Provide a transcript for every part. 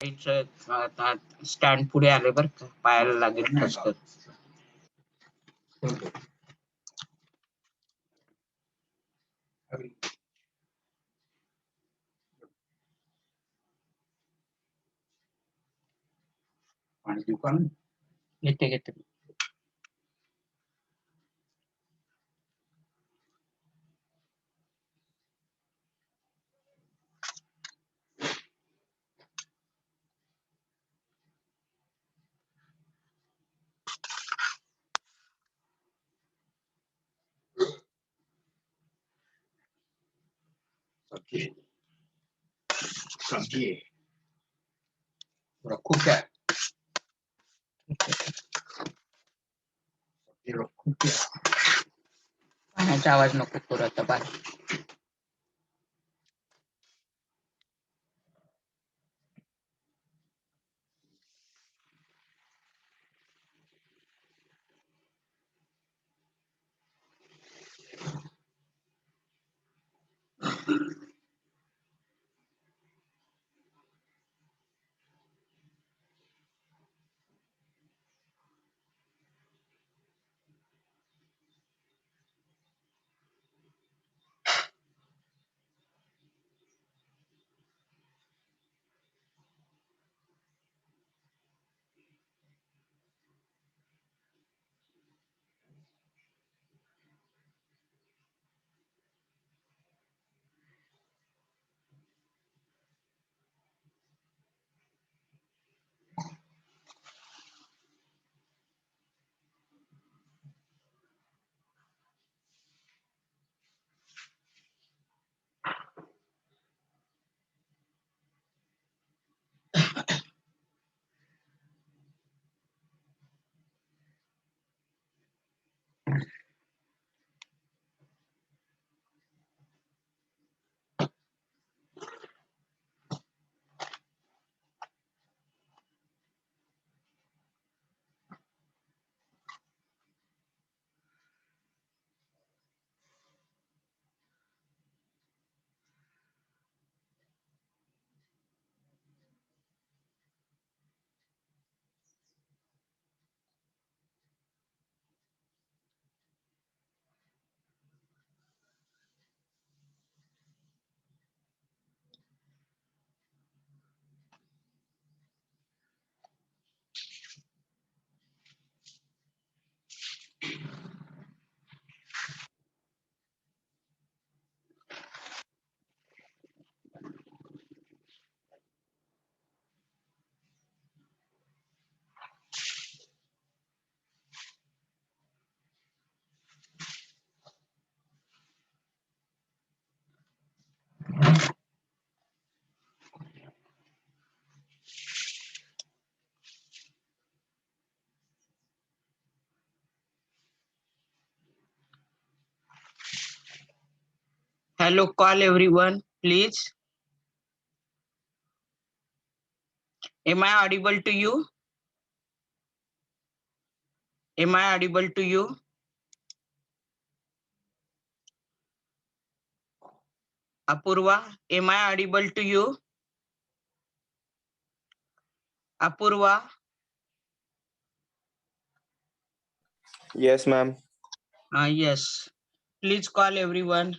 Stand पुढे आले बरं का, पायाला लागेल ठसकर. पाणी देऊ का? घेते. सब्जी रखू क्या? रखू क्या? पाण्याचा आवाज नको करू आता बाहेर. Hello, call everyone, please. Am I audible to you? Am I audible to you? Apurva, am I audible to you? Apurva? Yes, ma'am. Yes. Please call everyone.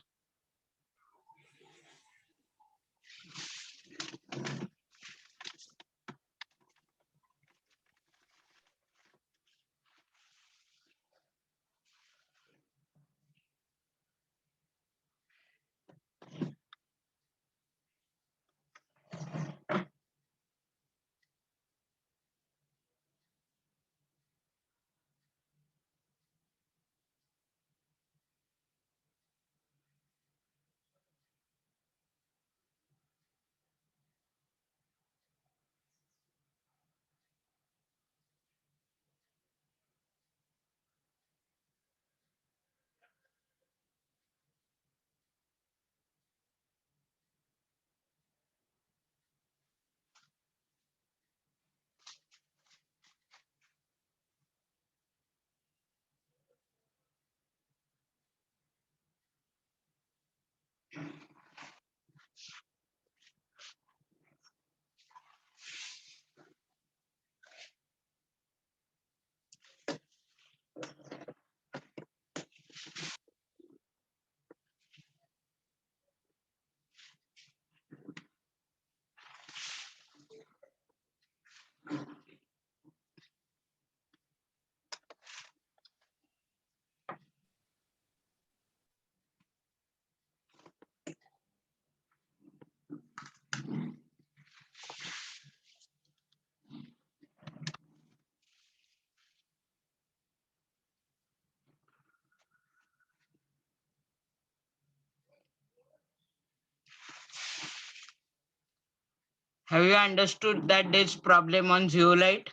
Have you understood that there's problem on zeolite?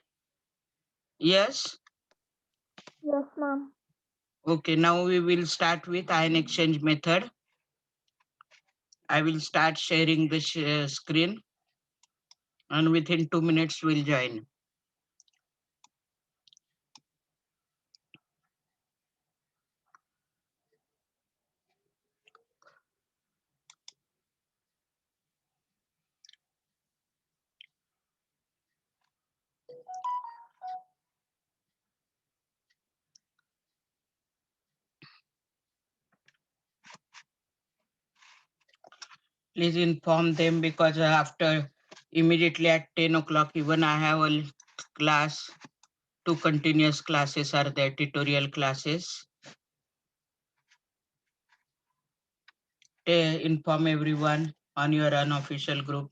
Yes? Yes, ma'am. Okay, now we will start with ion exchange method. I will start sharing the screen, and within 2 minutes we'll join. Please inform them, because after immediately at 10 o'clock, even I have a class, 2 continuous classes are there, tutorial classes. Inform everyone on your unofficial group.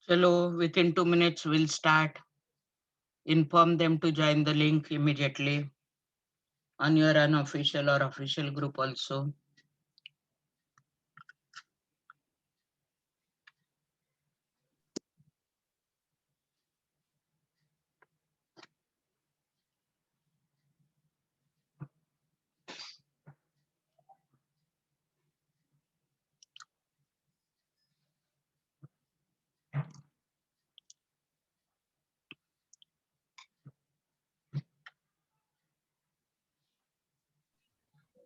Chalo, within 2 minutes we'll start. Inform them to join the link immediately on your unofficial or official group also.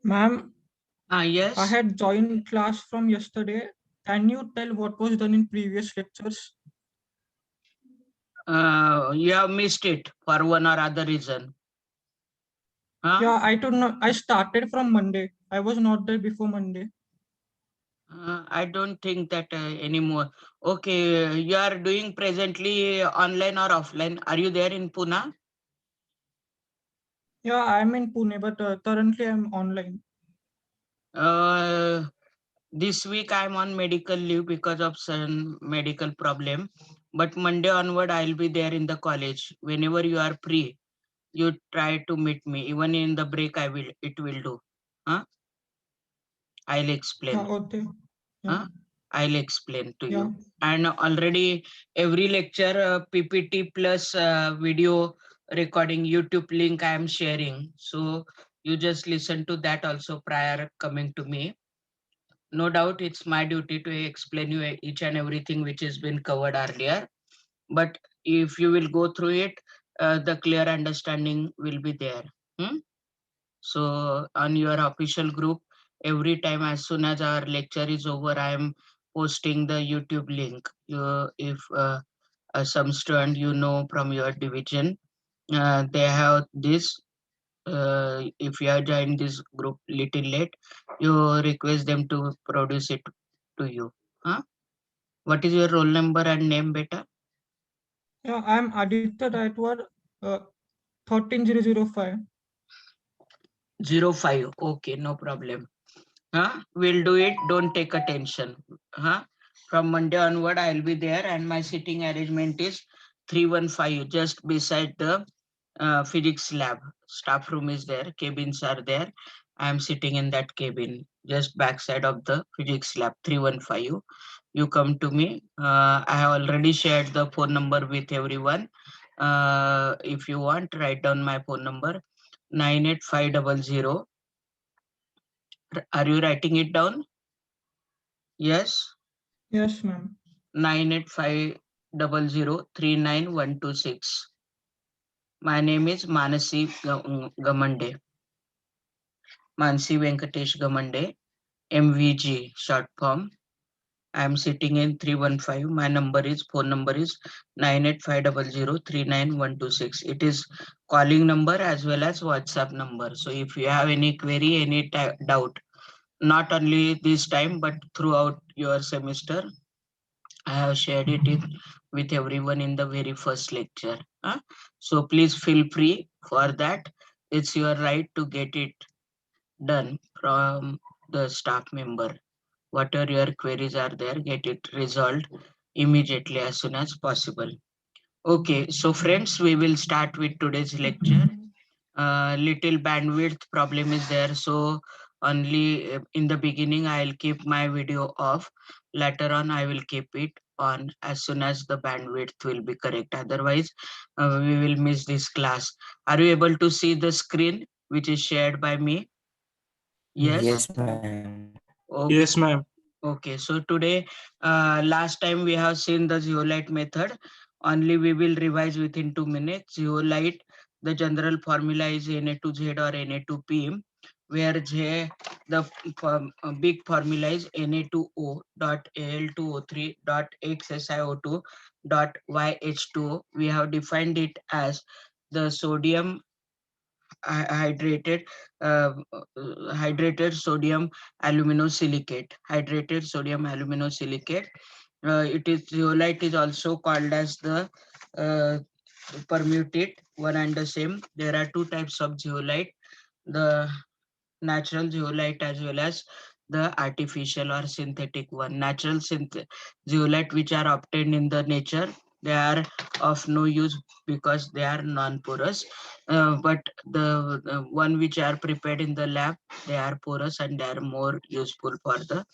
Ma'am, Yes. I had joined class from yesterday. Can you tell what was done in previous lectures? You have missed it for one or other reason. Yeah, I don't know. I started from Monday. I was not there before Monday. I don't think that anymore. Okay, you are doing presently online or offline? Are you there in Pune? Yeah, I'm in Pune, but currently I'm online. This week I'm on medical leave because of some medical problem. But Monday onward, I'll be there in the college. Whenever you are free, you try to meet me. Even in the break, it will do. Huh? I'll explain. Okay. Yeah. Huh? I'll explain to Yeah. you. And already every lecture, PPT plus video recording, YouTube link I am sharing. So You just listen to that also prior coming to me. No doubt it's my duty to explain you each and everything which has been covered earlier. But if you will go through it, the clear understanding will be there. Hmm? So on your official group, every time as soon as our lecture is over, I am posting the YouTube link. If some student you know from your division, they have this. If you have joined this group little late, you request them to produce it to you. Huh? What is your roll number and name, beta? Yeah, I'm Aditya Raitwar, uh, 13005. 05. Okay, no problem. Huh? We'll do it. Don't take attention. Huh? From Monday onward, I'll be there, and my sitting arrangement is 315, just beside the physics lab. Staff room is there, cabins are there. I'm sitting in that cabin, just backside of the physics lab, 315. You come to me. I have already shared the phone number with everyone. If you want, write down my phone number, 98500. Are you writing it down? Yes. Yes, ma'am. 98500 39126. My name is Manasi Gamande. Mansi Venkatesh Gamande, MVG short form. I am sitting in 315. My phone number is 98500 39126. It is calling number as well as WhatsApp number. So if you have any query, any doubt, not only this time but throughout your semester, I have shared it with everyone in the very first lecture. So please feel free for that. It's your right to get it done from the staff member. Whatever your queries are there, get it resolved immediately as soon as possible. Okay, so friends, we will start with today's lecture. Little bandwidth problem is there, so only in the beginning I'll keep my video off. Later on I will keep it on as soon as the bandwidth will be correct. Otherwise we will miss this class. Are you able to see the screen which is shared by me? Yes. Yes, ma'am. Okay. Yes, ma'am. Okay, so today, last time we have seen the zeolite method. Only we will revise within 2 minutes. Zeolite, the general formula is Na2Z or Na2P, where J, the big formula is Na2O dot Al2O3 dot XSiO2 dot YH2O. We have defined it as the sodium hydrated hydrated sodium aluminosilicate. Hydrated sodium aluminosilicate. It is zeolite is also called as the uh, permutate, one and the same. There are two types of zeolite: the natural zeolite as well as the artificial or synthetic one. Natural zeolite which are obtained in the nature, they are of no use because they are non-porous. But the one which are prepared in the lab, they are porous and they are more useful for the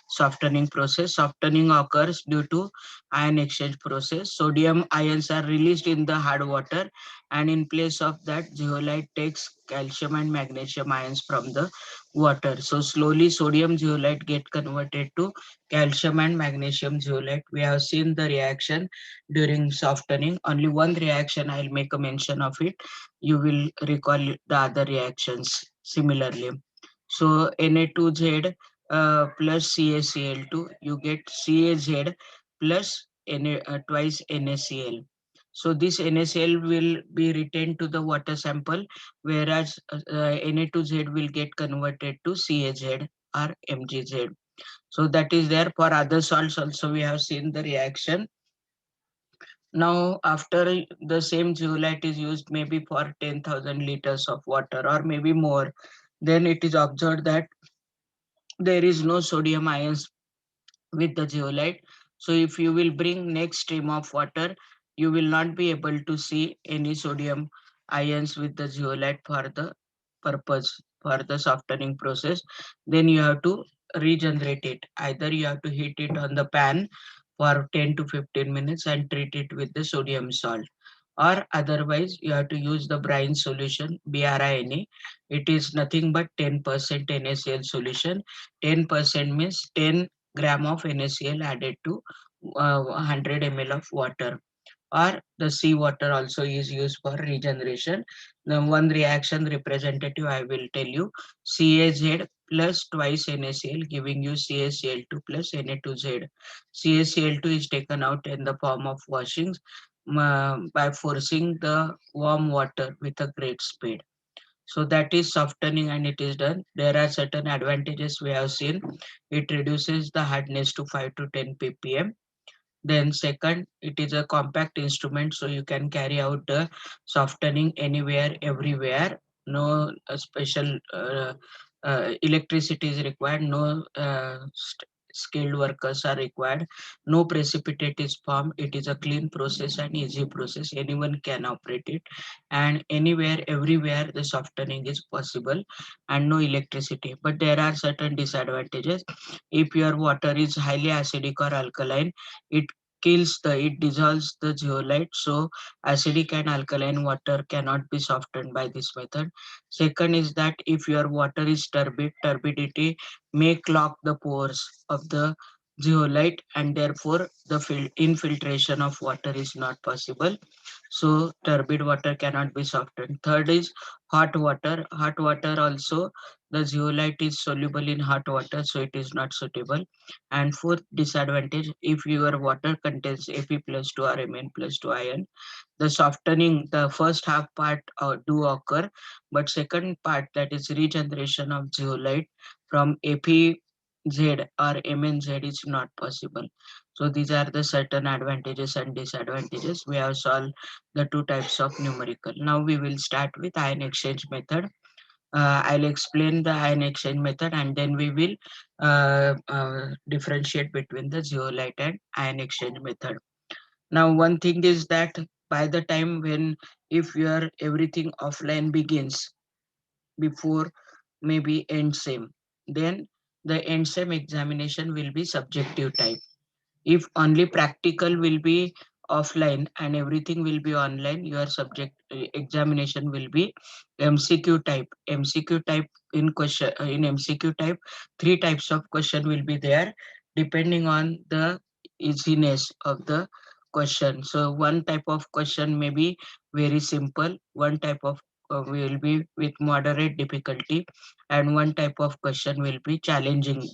softening process. Softening occurs due to ion exchange process. Sodium ions are released in the hard water, and in place of that, zeolite takes calcium and magnesium ions from the water. So slowly sodium zeolite get converted to calcium and magnesium zeolite. We have seen the reaction during softening. Only one reaction I'll make a mention of it. You will recall the other reactions similarly. So Na2Z plus CaCl2, you get CaZ plus twice NaCl. So this NaCl will be retained to the water sample, whereas Na2Z will get converted to CaZ or MgZ. So that is there. For other salts also we have seen the reaction. Now after the same zeolite is used maybe for 10,000 liters of water or maybe more, then it is observed that there is no sodium ions with the zeolite. So if you will bring next stream of water, you will not be able to see any sodium ions with the zeolite for the purpose for the softening process. Then you have to regenerate it. Either you have to heat it on the pan for 10 to 15 minutes and treat it with the sodium salt, or otherwise you have to use the brine solution, BRINA. It is nothing but 10% NaCl solution. 10% means 10 gram of NaCl added to 100 ml of water. Or the seawater also is used for regeneration. The one reaction representative I will tell you, CaZ plus twice NaCl giving you CaCl2 plus Na2Z. CaCl2 is taken out in the form of washings by forcing the warm water with a great speed. So that is softening and it is done. There are certain advantages we have seen. It reduces the hardness to 5 to 10 ppm. Then second, it is a compact instrument, so you can carry out the softening anywhere, everywhere. No special electricity is required. No skilled workers are required. No precipitate is formed. It is a clean process and easy process. Anyone can operate it, and anywhere, everywhere, the softening is possible, and no electricity. But there are certain disadvantages. If your water is highly acidic or alkaline, it it dissolves the zeolite, so acidic and alkaline water cannot be softened by this method. Second is that if your water is turbid, turbidity may clog the pores of the zeolite, and therefore the infiltration of water is not possible, so turbid water cannot be softened. Third is hot water. Hot water also, the zeolite is soluble in hot water, so it is not suitable. And fourth disadvantage, if your water contains Fe+2 or Mn+2 ion, the softening, the first half part do occur, but second part, that is regeneration of zeolite from FeZ or MnZ, is not possible. So these are the certain advantages and disadvantages. We have solved the two types of numerical. Now we will start with ion exchange method. I'll explain the ion exchange method and then we will differentiate between the zeolite and ion exchange method. Now, one thing is that by the time when if your everything offline begins before maybe end sem, then the end sem examination will be subjective type. If only practical will be offline and everything will be online, your subject examination will be MCQ type. MCQ type in question in MCQ type, three types of question will be there depending on the easiness of the question. So one type of question may be very simple, one type of will be with moderate difficulty, and one type of question will be challenging,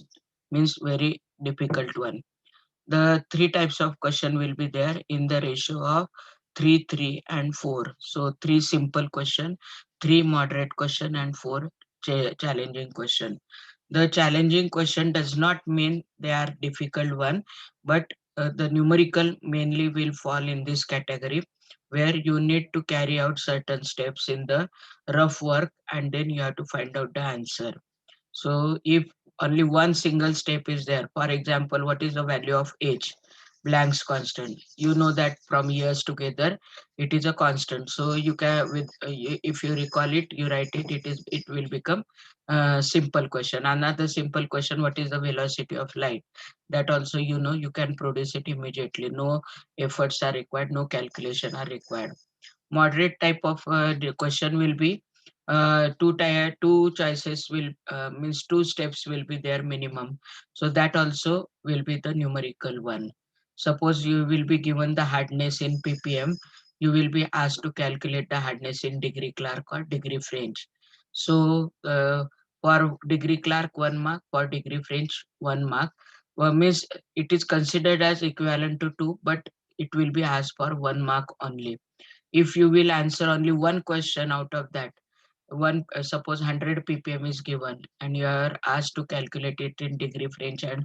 means very difficult one. The three types of question will be there in the ratio of 3, 3, and 4. So 3 simple question, 3 moderate question, and 4 challenging question. The challenging question does not mean they are difficult one, but the numerical mainly will fall in this category where you need to carry out certain steps in the rough work and then you have to find out the answer. So if only one single step is there, for example, what is the value of age? Planck's constant. You know that from years together, it is a constant. So you can, with if you recall it, you write it. It will become a simple question. Another simple question: what is the velocity of light? That also you know you can produce it immediately. No efforts are required. No calculation are required. Moderate type of question will be two choices will means two steps will be there minimum, so that also will be the numerical one. Suppose you will be given the hardness in ppm, you will be asked to calculate the hardness in degree Clark or degree French. So for degree Clark 1 mark, for degree French 1 mark, means it is considered as equivalent to 2, but it will be asked for 1 mark only. If you will answer only one question out of that, one suppose 100 ppm is given and you are asked to calculate it in degree French and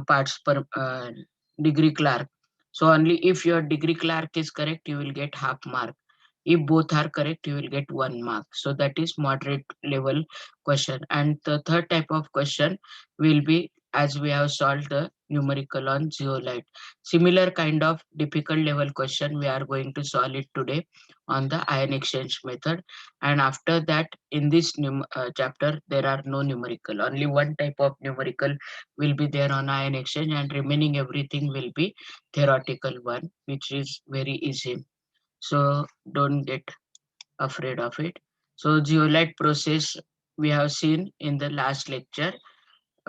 parts per degree Clark. So only if your degree Clark is correct, you will get half mark. If both are correct, you will get 1 mark. So that is moderate level question. And the third type of question will be as we have solved the numerical on zeolite. Similar kind of difficult level question we are going to solve it today on the ion exchange method. And after that, in this chapter, there are no numerical. Only one type of numerical will be there on ion exchange, and remaining everything will be theoretical one, which is very easy. So don't get afraid of it. So zeolite process we have seen in the last lecture.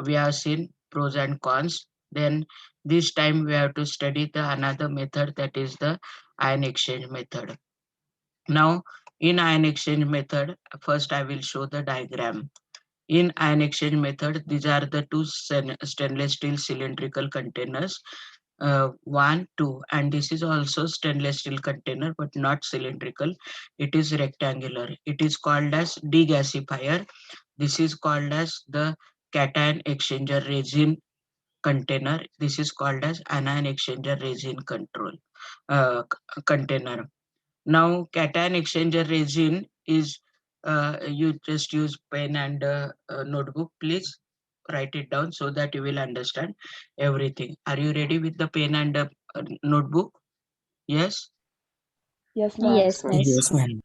We have seen pros and cons. Then this time we have to study the another method, that is the ion exchange method. Now in ion exchange method, first I will show the diagram. In ion exchange method, these are the two stainless steel cylindrical containers, 1, 2, and this is also stainless steel container but not cylindrical. It is rectangular. It is called as degasifier. This is called as the cation exchanger resin container. This is called as anion exchanger resin container. Now cation exchanger resin is, you just use pen and notebook. Please write it down so that you will understand everything. Are you ready with the pen and notebook? Yes. Yes, ma'am. Yes, Yes, yes. ma'am.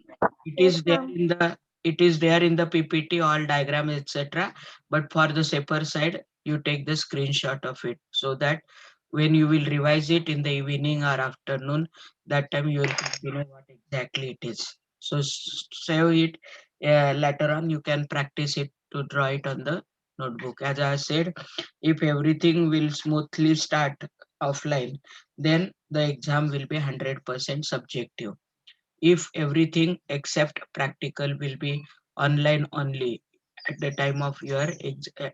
It Yes, is there ma'am. in the, it is there in the PPT, all diagram, etc. But for the safer side, you take the screenshot of it so that when you will revise it in the evening or afternoon, that time you will know what exactly it is. So save it. Later on you can practice it to draw it on the notebook. As I said, if everything will smoothly start offline, then the exam will be 100% subjective. If everything except practical will be online only at the time of your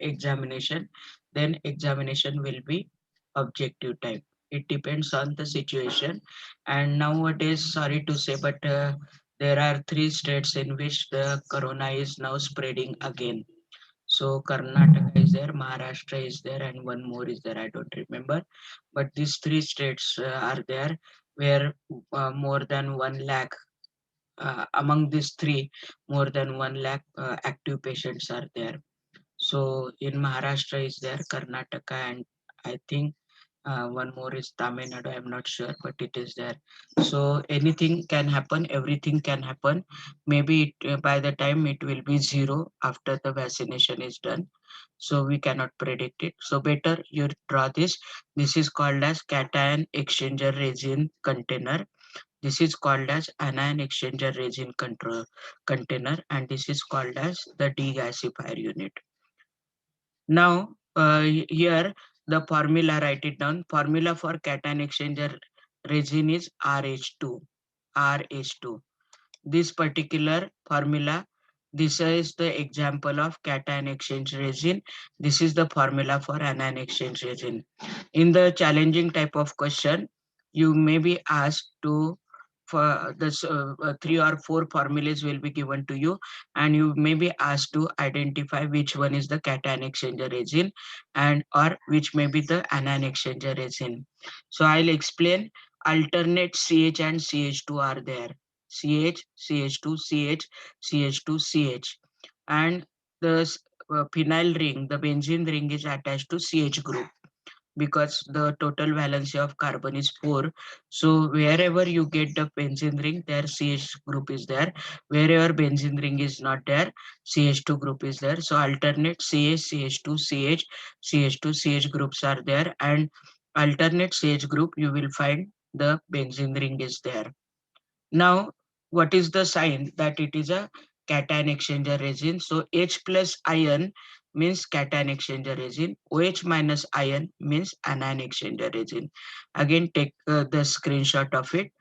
examination, then examination will be objective type. It depends on the situation. And nowadays, sorry to say, but there are 3 states in which the corona is now spreading again. So Karnataka is there, Maharashtra is there, and one more is there. I don't remember, but these 3 states are there where more than 1 lakh, among these three, more than 1 lakh active patients are there. So in Maharashtra is there, Karnataka, and I think one more is Tamil Nadu. I'm not sure, but it is there. So anything can happen, everything can happen. Maybe by the time it will be zero after the vaccination is done. So we cannot predict it. So better you draw this. This is called as cation exchanger resin container. This is called as anion exchanger resin container, and this is called as the degasifier unit. Now, here the formula, write it down. Formula for cation exchanger resin is RH2. RH2. This particular formula, this is the example of cation exchange resin. This is the formula for anion exchange resin. In the challenging type of question, you may be asked to, for this 3 or 4 formulas will be given to you, and you may be asked to identify which one is the cation exchanger resin and or which may be the anion exchanger resin. So I'll explain. Alternate CH and CH2 are there. CH, CH2, CH, CH2, CH, and the phenyl ring, the benzene ring is attached to CH group because the total valency of carbon is 4. So wherever you get the benzene ring, there CH group is there. Wherever benzene ring is not there, CH2 group is there. So alternate CH, CH2, CH, CH2, CH groups are there, and alternate CH group you will find the benzene ring is there. Now, what is the sign that it is a cation exchanger resin? So H plus ion means cation exchanger resin. OH minus ion means anion exchanger resin. Again, take the screenshot of it.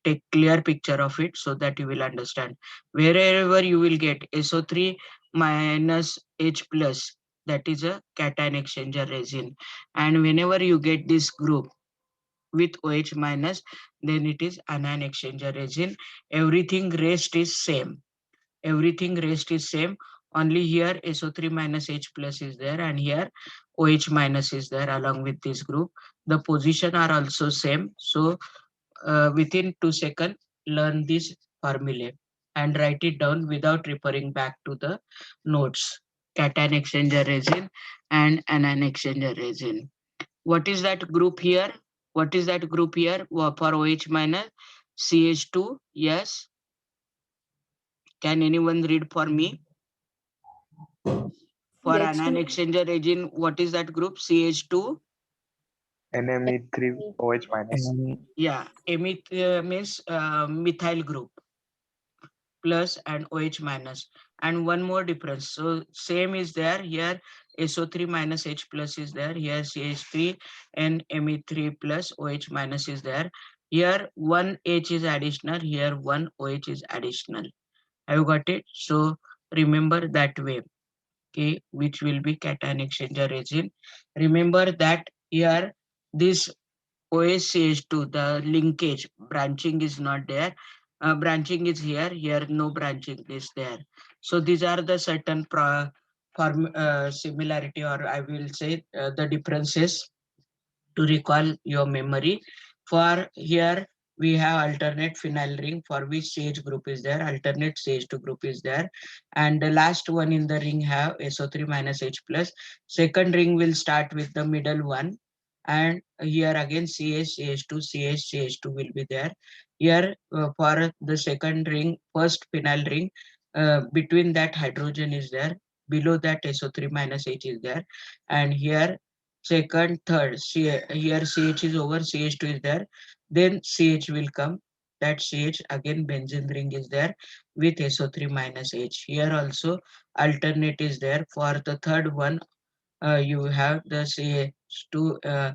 Take clear picture of it so that you will understand. Wherever you will get SO3 minus H plus, that is a cation exchanger resin. And whenever you get this group with OH minus, then it is anion exchanger resin. Everything rest is same. Everything rest is same. Only here SO3 minus H plus is there, and here OH minus is there along with this group. The position are also same. So within 2 seconds, learn this formula and write it down without referring back to the notes. Cation exchanger resin and anion exchanger resin. What is that group here? What is that group here for OH minus? CH2, yes. Can anyone read for me? For anion CH2. exchanger resin, what is that group? CH2. NMe3OH minus. Yeah, means methyl group plus and OH minus. And one more difference. So same is there here. SO3 minus H plus is there. Here CH3 and Me3 plus OH minus is there. Here one H is additional. Here one OH is additional. Have you got it? So remember that way. Okay, which will be cation exchanger resin. Remember that here this OSCH2, the linkage branching is not there. Branching is here. Here no branching is there. So these are the certain similarity, or I will say the differences to recall your memory. For here we have alternate phenyl ring for which CH group is there, alternate CH2 group is there, and the last one in the ring have SO3 minus H plus. Second ring will start with the middle one, and here again CH, CH2, CH, CH2 will be there. Here for the second ring, first phenyl ring, between that hydrogen is there, below that SO3 minus H is there, and here second, third, here CH is over, CH2 is there, then CH will come, that CH again benzene ring is there with SO3 minus H. Here also alternate is there. For the third one, you have the CH2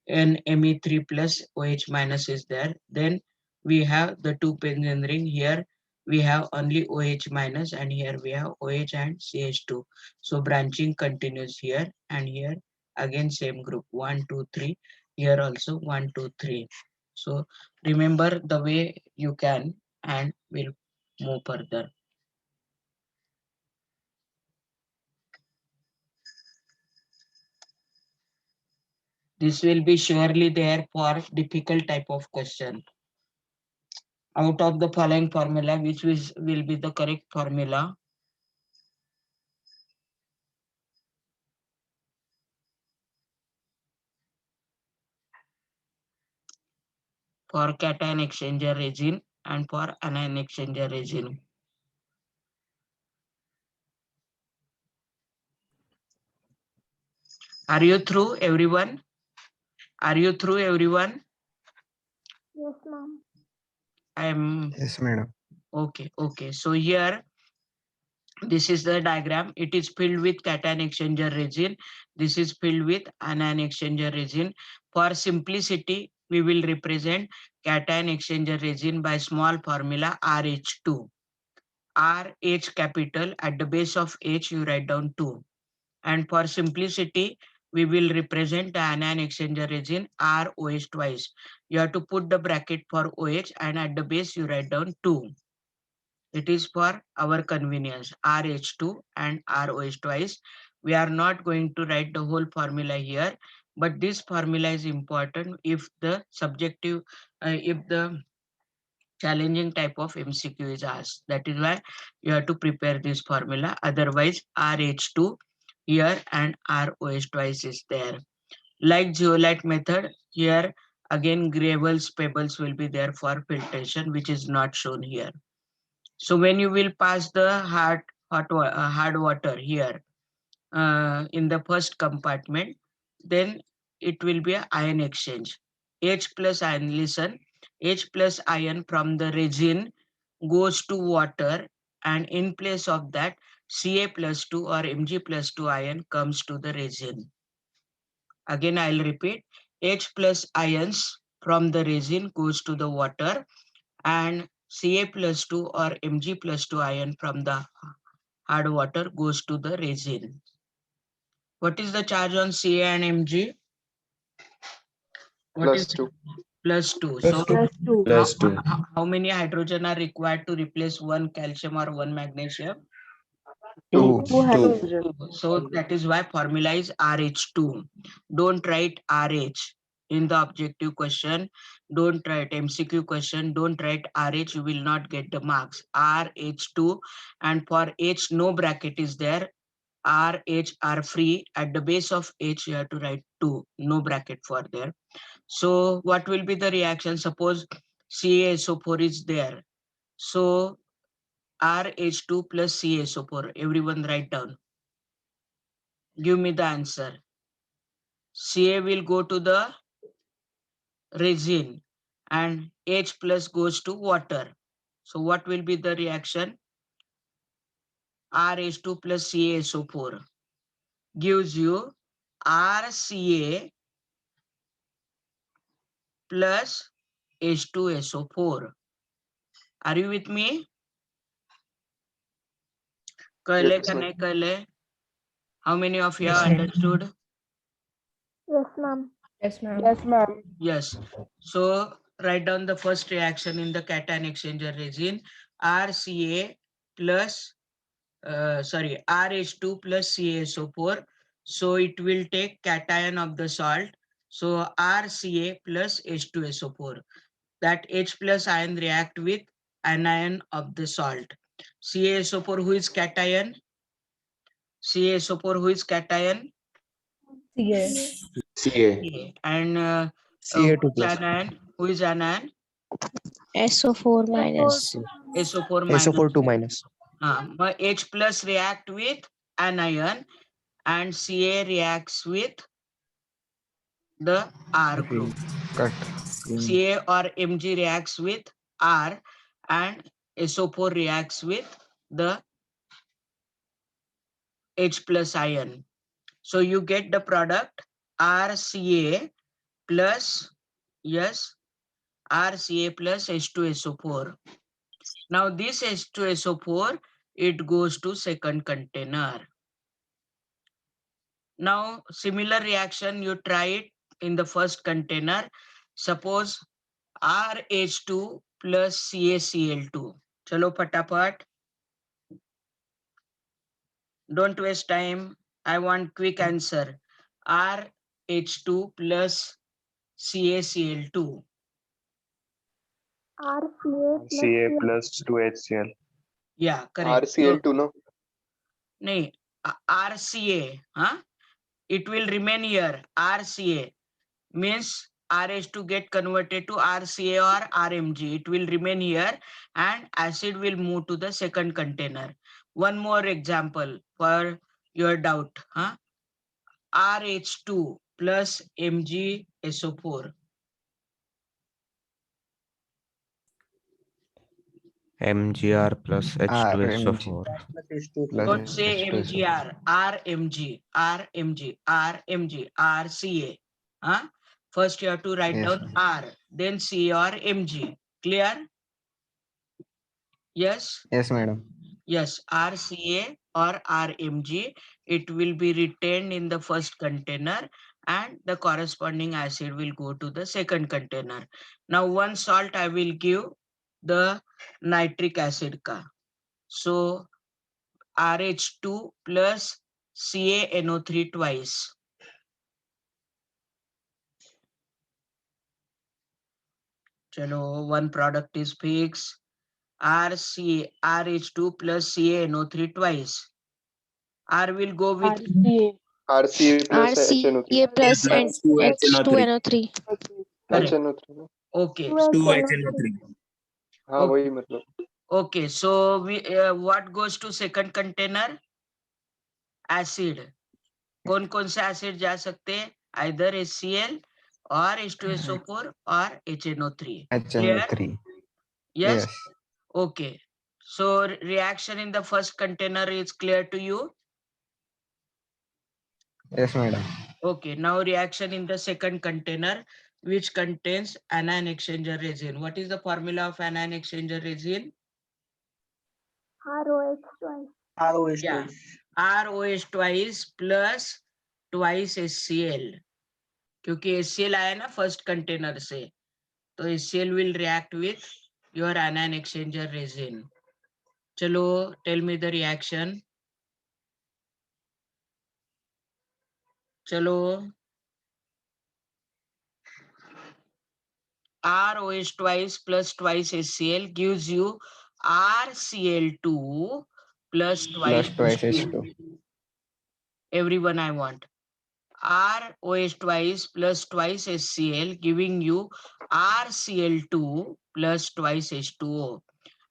and Me3 plus OH minus is there. Then we have the two benzene ring. Here we have only OH minus, and here we have OH and CH2. So branching continues here and here. Again same group 1, 2, 3. Here also 1, 2, 3. So remember the way you can, and we'll move further. This will be surely there for difficult type of question. Out of the following formula, which will be the correct formula? For cation exchanger resin and for anion exchanger resin. Are you through, everyone? Are you through, everyone? Yes, ma'am. Yes, madam. Okay, okay. So here, this is the diagram. It is filled with cation exchanger resin. This is filled with anion exchanger resin. For simplicity, we will represent cation exchanger resin by small formula RH2. RH capital, at the base of H you write down 2. And for simplicity, we will represent the anion exchanger resin ROH twice. You have to put the bracket for OH, and at the base you write down 2. It is for our convenience, RH2 and ROH twice. We are not going to write the whole formula here, but this formula is important if the subjective, if the challenging type of MCQ is asked. That is why you have to prepare this formula. Otherwise, RH2 here and ROH twice is there. Like zeolite method, here again gravels, pebbles will be there for filtration, which is not shown here. So when you will pass the hard water here in the first compartment, then it will be an ion exchange. H plus ion, listen, H plus ion from the resin goes to water, and in place of that, Ca plus 2 or Mg plus 2 ion comes to the resin. Again, I'll repeat, H plus ions from the resin goes to the water, and Ca plus 2 or Mg plus 2 ion from the hard water goes to the resin. What is the charge on Ca and Mg? What is +2. +2? Plus So two. +2. +2. how many hydrogen are required to replace one calcium or one magnesium? 2. 2 2. hydrogen. So that is why formula is RH2. Don't write RH in the objective question. Don't write MCQ question. Don't write RH. You will not get the marks. RH2, and for H no bracket is there. RH are free. At the base of H you have to write 2. No bracket for there. So what will be the reaction? Suppose CaSO4 is there. So RH2 plus CaSO4. Everyone write down. Give me the answer. Ca will go to the resin and H plus goes to water. So what will be the reaction? RH2 plus CaSO4 gives you RCa plus H2SO4. Are you with me? Kahle ka nahi kahle? How many of you have understood? Yes, ma'am. Yes, ma'am. Yes, ma'am. Yes. So write down the first reaction in the cation exchanger resin. RCa plus RH2 plus CaSO4. So it will take cation of the salt. So RCa plus H2SO4. That H plus ion react with anion of the salt. CaSO4 who is cation? CaSO4 who is cation? Ca. Ca. And who Ca2 is plus. anion? Who is anion? SO4 minus. SO4 SO4 minus. 2 minus. But H plus react with anion and Ca reacts with the R group. Cut. Ca or Mg reacts with R and SO4 reacts with the H plus ion. So you get the product RCa plus, yes, RCa plus H2SO4. Now this H2SO4, it goes to second container. Now similar reaction, you try it in the first container. Suppose RH2 plus CaCl2. Chalo patapat. Don't waste time. I want quick answer. RH2 plus CaCl2. RCa plus 2HCl. Yeah, correct. RCl2, no? No, RCa. Huh? It will remain here. RCa means RH2 get converted to RCa or RMG. It will remain here and acid will move to the second container. One more example for your doubt. Huh? RH2 plus MgSO4. MgR plus H2SO4. Don't say H2SO4. MgR, RMG, RMG, RMG, RCa. Huh? First you have to write Yes. down R, then C or Mg. Clear? Yes? Yes, madam. Yes, RCa or RMG, it will be retained in the first container and the corresponding acid will go to the second container. Now one salt I will give the nitric acid ka. So RH2 plus CaNO3 twice. Chalo, one product is fixed. RH2 plus CaNO3 twice. R will go with RCA plus HNO3. RCa plus and H2NO3. correct. HNO3. Okay. 2HNO3. हाँ वही मतलब. Okay, so we what goes to second container? Acid. कौन से acid जा सकते हैं? Either HCl or H2SO4 or HNO3. Clear? HNO3. Yes? Yes. Okay. So reaction in the first container is clear to you? Yes, madam. Okay, now reaction in the second container, which contains anion exchanger resin. What is the formula of anion exchanger resin? ROH twice. ROH Yeah, ROH twice plus twice HCl. क्योंकि HCl आया ना first container से, तो HCl will react with your anion exchanger resin. चलो, tell me the reaction. चलो. ROH twice plus twice HCl gives you RCl2 plus twice H2. Everyone I want. ROH twice plus twice HCl giving you RCl2 plus twice H2O.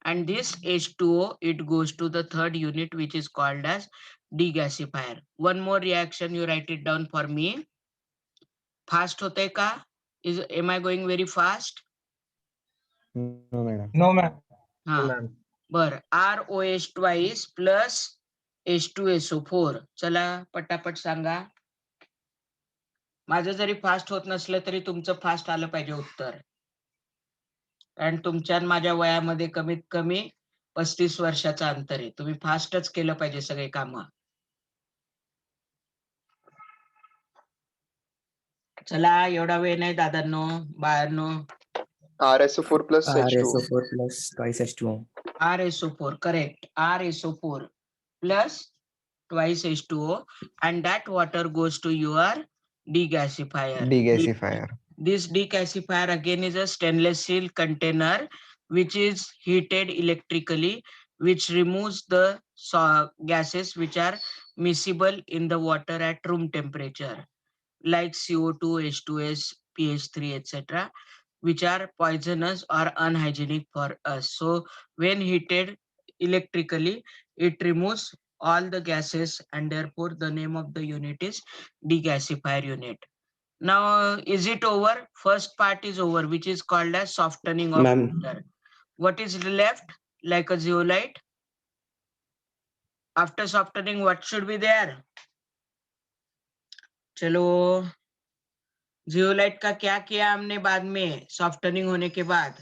And this H2O, it goes to the third unit, which is called as degasifier. One more reaction, you write it down for me. Fast होते का? Am I going very fast? No, madam. No, ma'am. हा बर. ROH twice plus H2SO4. चला पटापट सांगा. माझं जरी fast होत नसलं तरी तुमचं फास्ट आलं पाहिजे उत्तर. कारण तुमच्या आणि माझ्या वयामध्ये कमीत कमी 35 वर्षाचं अंतर आहे. तुम्ही फास्टच केलं पाहिजे सगळे काम. चला एवढा वेळ नाही दादांनो बाळांनो. RSO4 plus H2O. RSO4 plus twice H2O. RSO4 correct. RSO4 plus twice H2O and that water goes to your degasifier. Degasifier. This degasifier again is a stainless steel container which is heated electrically, which removes the gases which are miscible in the water at room temperature, like CO2, H2S, PH3, etc., which are poisonous or unhygienic for us. So when heated electrically, it removes all the gases, and therefore the name of the unit is degasifier unit. Now, is it over? First part is over, which is called as softening of water. What is left? Like a zeolite. After softening, what should be there? चलो, zeolite का क्या किया हमने बाद में softening होने के बाद?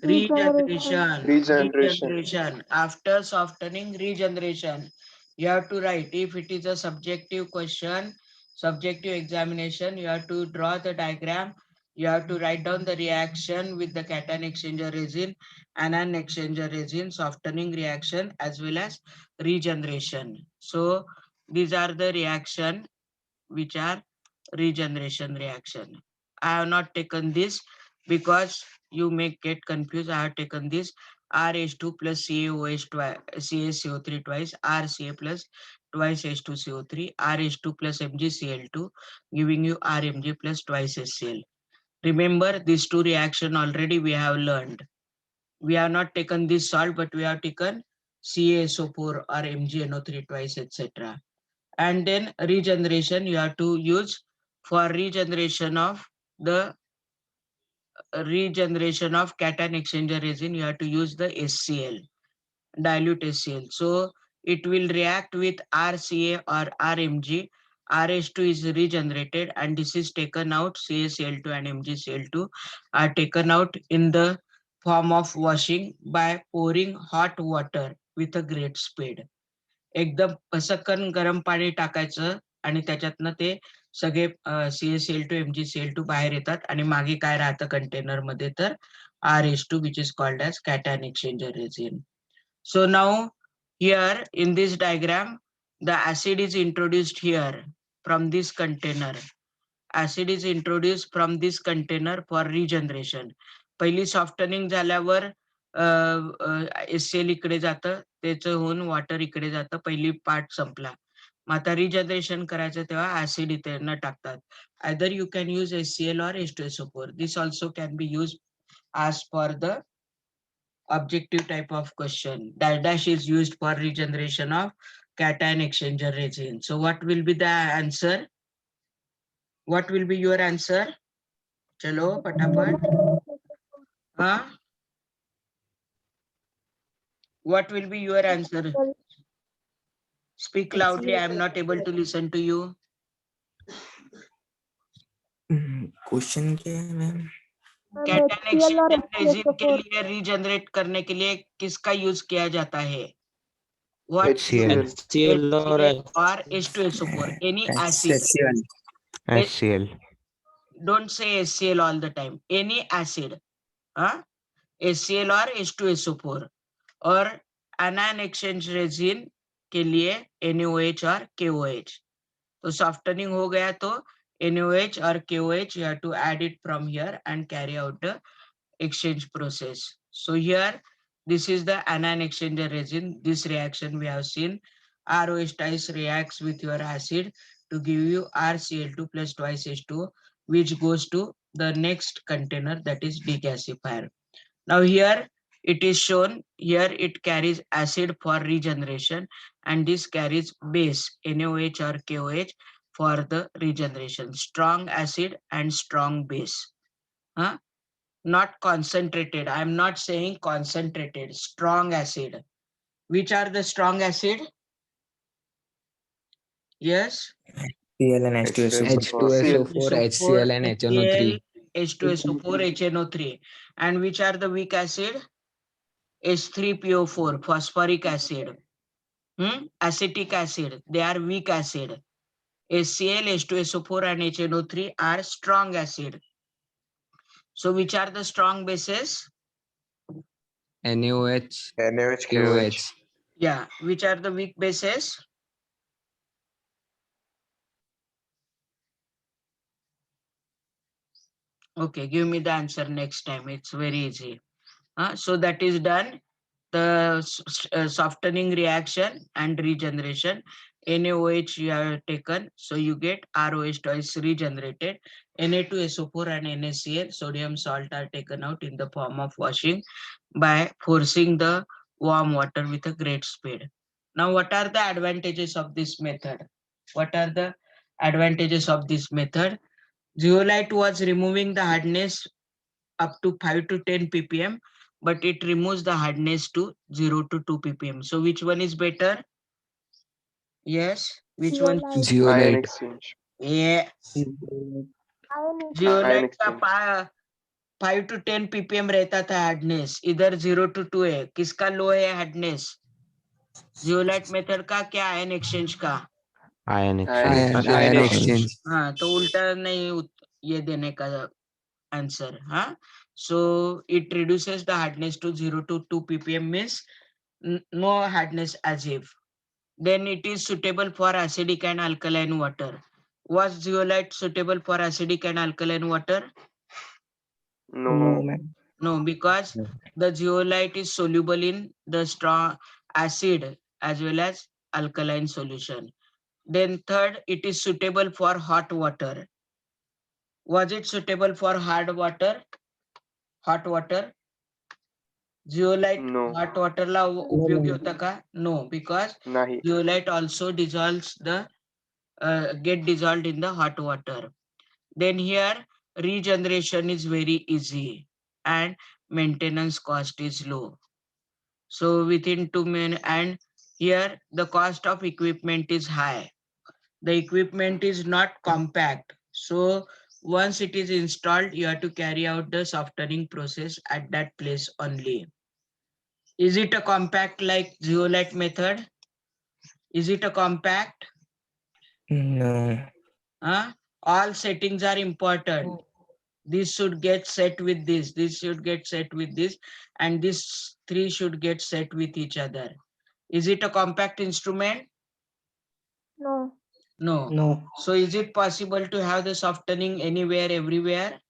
Regeneration. After softening, regeneration. You have to write. If it is a subjective question, subjective examination, you have to draw the diagram. You have to write down the reaction with the cation exchanger resin, anion exchanger resin, softening reaction, as well as regeneration. So these are the reaction which are regeneration reaction. I have not taken this because you may get confused. I have taken this RH2 plus CaOH twice, CaCO3 twice, RCa plus twice H2CO3, RH2 plus MgCl2, giving you RMg plus twice HCl. Remember, these two reaction already we have learned. We have not taken this salt, but we have taken CaSO4 or MgNO3 twice, etc. And then regeneration, you have to use for regeneration of the cation exchanger resin, you have to use the HCl, dilute HCl. So it will react with RCa or RMg. RH2 is regenerated and this is taken out. CaCl2 and MgCl2 are taken out in the form of washing by pouring hot water with a great speed. एकदम पसकन गरम पाणी टाकायचं आणि त्याच्यातनं ते सगळे CaCl2 MgCl2 बाहेर येतात आणि मागे काय राहतं कंटेनर मध्ये तर RH2 which is called as cation exchanger resin. So now here in this diagram the acid is introduced here from this container. Acid is introduced from this container for regeneration. पहिली softening झाल्यावर HCl इकडे जातं, त्याचं होऊन water इकडे जातं, पहिली part संपला. मग आता रिजनरेशन करायचं तेव्हा ऍसिड इथे न टाकतात. Either you can use HCl or H2SO4. This also can be used as for the objective type of question. Dash is used for regeneration of cation exchanger resin. So what will be the answer? What will be your answer? Chalo, patapat. Huh? What will be your answer? Speak loudly. I am not able to listen to you. Question क्या है ma'am? Cation exchanger resin के लिए regenerate करने के लिए किसका use किया जाता है? What? HCl or H2SO4. Any acid. HCl. Don't say HCl all the time. Any acid. HCl or H2SO4. और anion exchange resin के लिए NaOH और KOH. तो softening हो गया तो NaOH or KOH, you have to add it from here and carry out the exchange process. So here, this is the anion exchanger resin. This reaction we have seen. ROH twice reacts with your acid to give you RCl2 plus twice H2O, which goes to the next container, that is degasifier. Now here it is shown, here it carries acid for regeneration and this carries base NaOH or KOH for the regeneration. Strong acid and strong base. Huh? Not concentrated. I'm not saying concentrated. Strong acid. Which are the strong acid? Yes. Cl and H2SO4. H2SO4, HCl and HNO3. H2SO4, HNO3. And which are the weak acid? H3PO4, phosphoric acid. Acetic acid. They are weak acid. HCl, H2SO4 and HNO3 are strong acid. So which are the strong bases? NaOH, NaOH, KOH. Yeah. Which are the weak bases? Okay, give me the answer next time. It's very easy. So that is done. The softening reaction and regeneration. NaOH you have taken, so you get ROH twice regenerated. Na2SO4 and NaCl, sodium salt, are taken out in the form of washing by forcing the warm water with a great speed. Now, what are the advantages of this method? What are the advantages of this method? Zeolite was removing the hardness up to 5 to 10 ppm, but it removes the hardness to 0 to 2 ppm. So which one is better? Yes, which one? Ion Zeolite. exchange. Yeah, Ion zeolite exchange. का 5 to 10 ppm रहता था hardness, इधर 0 to 2 है. किसका लो है hardness? Zeolite method का क्या, ion exchange का? Ion Ion exchange. Ion exchange. हाँ, तो उल्टा नहीं ये देने का answer. So it reduces the hardness to 0 to 2 ppm, means no hardness as if. Then it is suitable for acidic and alkaline water. Was zeolite suitable for acidic and alkaline water? No. No, because the zeolite is soluble in the strong acid as well as alkaline solution. Then third, it is suitable for hot water. Was it suitable for hard water? Hot water? Zeolite No. hot water ला उपयोगी होता का? No, because Nahi. zeolite also dissolves the get dissolved in the hot water. Then here regeneration is very easy and maintenance cost is low. So within 2 minutes, and here the cost of equipment is high. The equipment is not compact. So once it is installed, you have to carry out the softening process at that place only. Is it a compact like zeolite method? Is it a compact? No. All settings are important. This should get set with this, this should get set with this, and this three should get set with each other. Is it a compact instrument? No. No. No. So is it possible to have the softening anywhere, everywhere?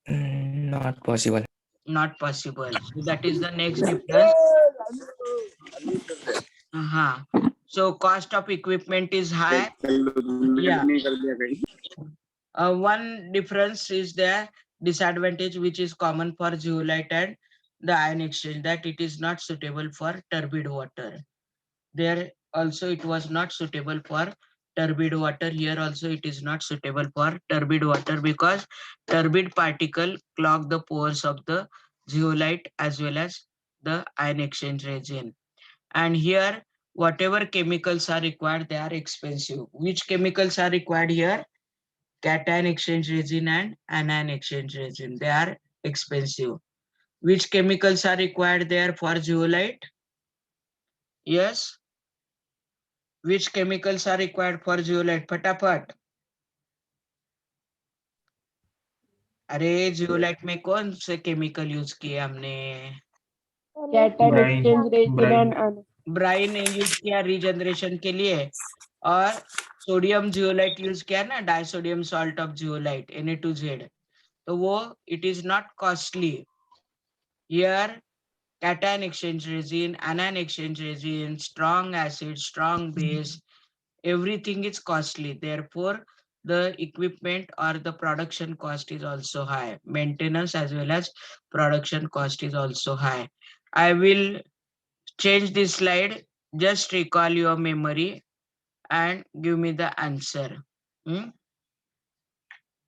Not possible. Not possible. So that is the next difference. So cost of equipment is high. Yeah. One difference is the disadvantage which is common for zeolite and the ion exchange, that it is not suitable for turbid water. There also it was not suitable for turbid water. Here also it is not suitable for turbid water because turbid particle clog the pores of the zeolite as well as the ion exchange resin. And here whatever chemicals are required, they are expensive. Which chemicals are required here? Cation exchange resin and anion exchange resin. They are expensive. Which chemicals are required there for zeolite? Yes. Which chemicals are required for zeolite? फटाफट. अरे zeolite में कौन से chemical use किए हमने? Cation exchange resin and anion. Brine use किया regeneration के लिए, और सोडियम जियोलाइट यूज किया ना, disodium salt of zeolite Na2Z. तो वो it is not costly. Here cation exchange resin, anion exchange resin, strong acid, strong base, everything is costly. Therefore, the equipment or the production cost is also high. Maintenance as well as production cost is also high. I will change this slide. Just recall your memory. and give me the answer.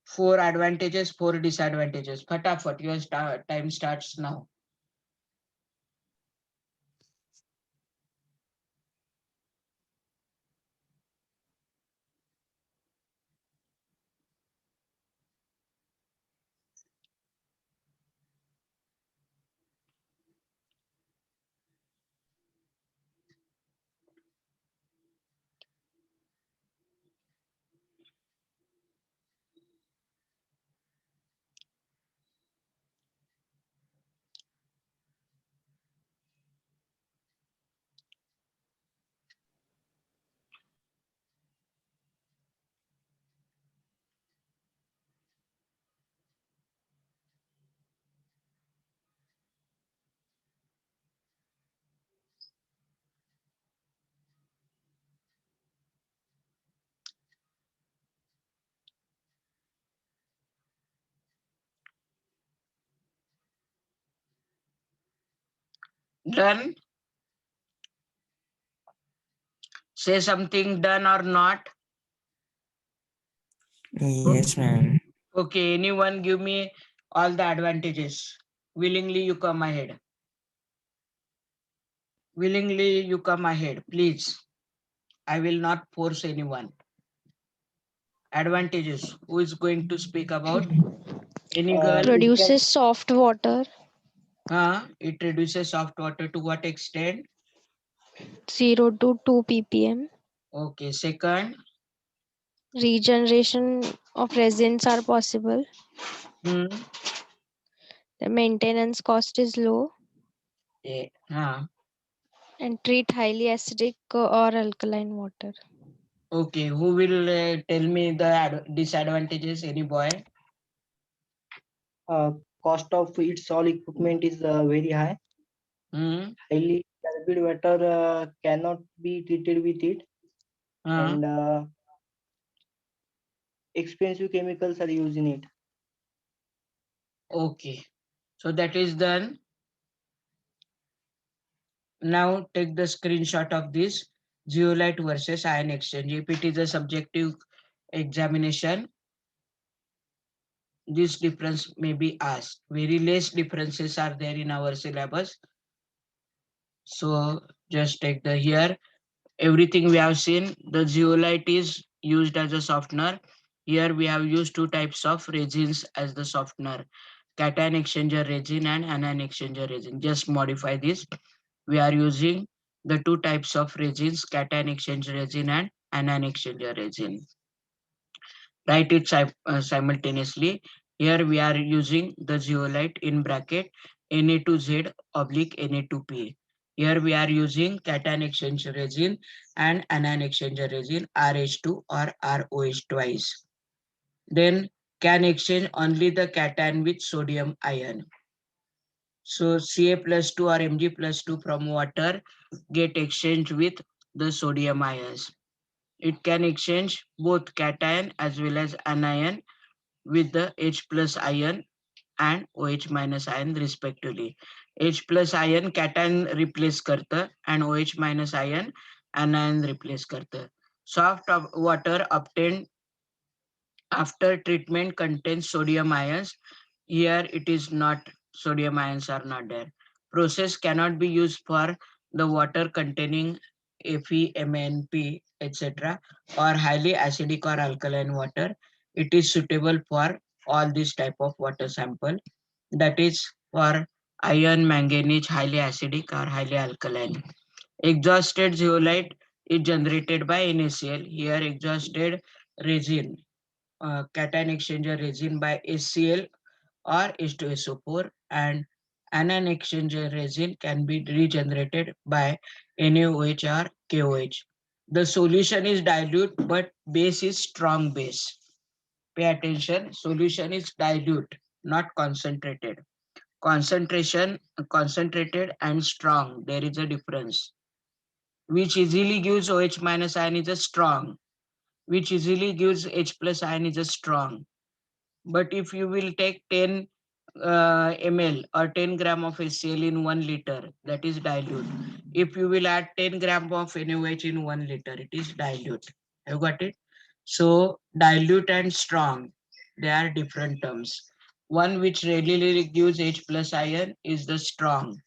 4 advantages, 4 disadvantages. Fatafat, your time starts now. Done? Say something, done or not? Yes, ma'am. Okay, anyone give me all the advantages. Willingly you come ahead. Willingly you come ahead, please. I will not force anyone. Advantages. Who is going to speak about? Any girl? Produces soft water, It reduces soft water to what extent? 0 to 2 ppm. Okay, second. Regeneration of resins are possible. Hmm. The maintenance cost is low Yeah. and treat highly acidic or alkaline water. Okay, who will tell me the disadvantages? Any boy? Cost of its all equipment is very high. Highly liquid water cannot be treated with it, and expensive chemicals are used in it. Okay, so that is done. Now take the screenshot of this zeolite versus ion exchange. If it is a subjective examination, this difference may be asked. Very less differences are there in our syllabus. So just take the here. Everything we have seen, the zeolite is used as a softener. Here we have used 2 types of resins as the softener. Cation exchanger resin and anion exchanger resin. Just modify this. We are using the 2 types of resins, cation exchange resin and anion exchanger resin. Write it simultaneously. Here we are using the zeolite in bracket Na2Z oblique Na2P. Here we are using cation exchange resin and anion exchanger resin RH2 or ROH twice. Then can exchange only the cation with sodium ion. So Ca plus 2 or Mg plus 2 from water get exchanged with the sodium ions. It can exchange both cation as well as anion with the H plus ion and OH minus ion respectively. H plus ion cation replace करतं and OH minus ion anion replace करतं. Soft water obtained after treatment contains sodium ions. Here it is not, sodium ions are not there. Process cannot be used for the water containing Fe, MnP, etc. or highly acidic or alkaline water. It is suitable for all this type of water sample. That is for iron, manganese, highly acidic or highly alkaline. Exhausted zeolite is generated by NaCl. Here exhausted resin, cation exchanger resin by HCl or H2SO4, and anion exchanger resin can be regenerated by NaOH or KOH. The solution is dilute, but base is strong base. Pay attention, solution is dilute, not concentrated. Concentrated and strong, there is a difference. Which easily gives OH minus ion is a strong, which easily gives H plus ion is a strong. But if you will take 10 ml or 10 gram of HCl in 1 liter, that is dilute. If you will add 10 gram of NaOH in 1 liter, it is dilute. Have you got it? So dilute and strong, they are different terms. One which readily gives H plus ion is the strong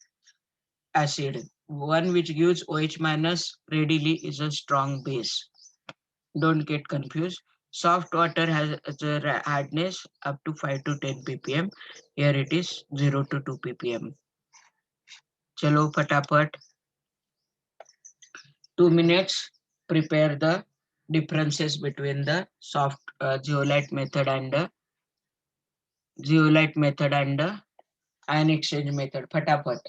acid. One which gives OH minus readily is a strong base. Don't get confused. Soft water has a hardness up to 5 to 10 ppm. Here it is 0 to 2 ppm. Chalo fatapat. 2 minutes. Prepare the differences between the soft zeolite method and the ion exchange method. Fatapat.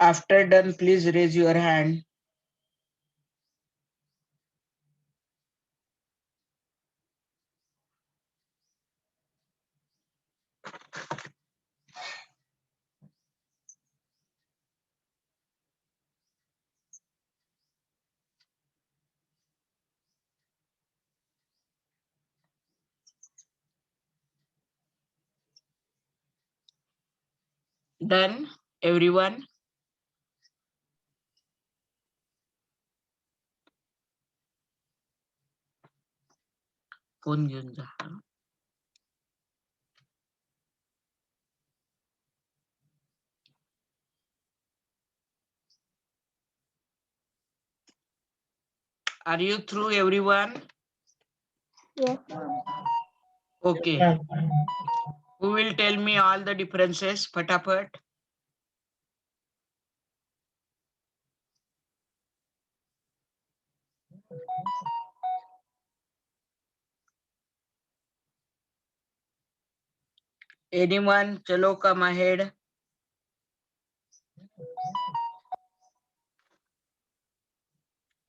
After done, please raise your hand. Done, everyone? Phone घेऊन जा. Are you through, everyone? Yes. Okay. Who will tell me all the differences? Fatapat. Anyone? Chalo, come ahead.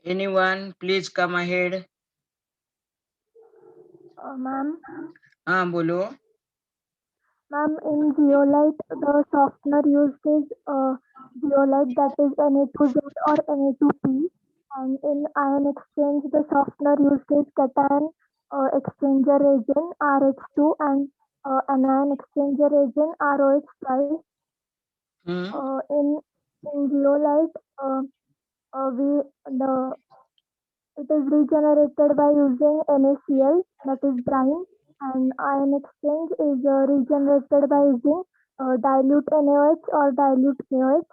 Anyone? Please come ahead. Ma'am, Bolo. ma'am, in zeolite, the softener used is zeolite, that is Na2Z or Na2P. And in ion exchange, the softener used is cation exchanger agent RH2 and anion exchanger agent ROH5. In zeolite, it is regenerated by using NaCl, that is brine, and ion exchange is regenerated by using dilute NaOH or dilute KOH.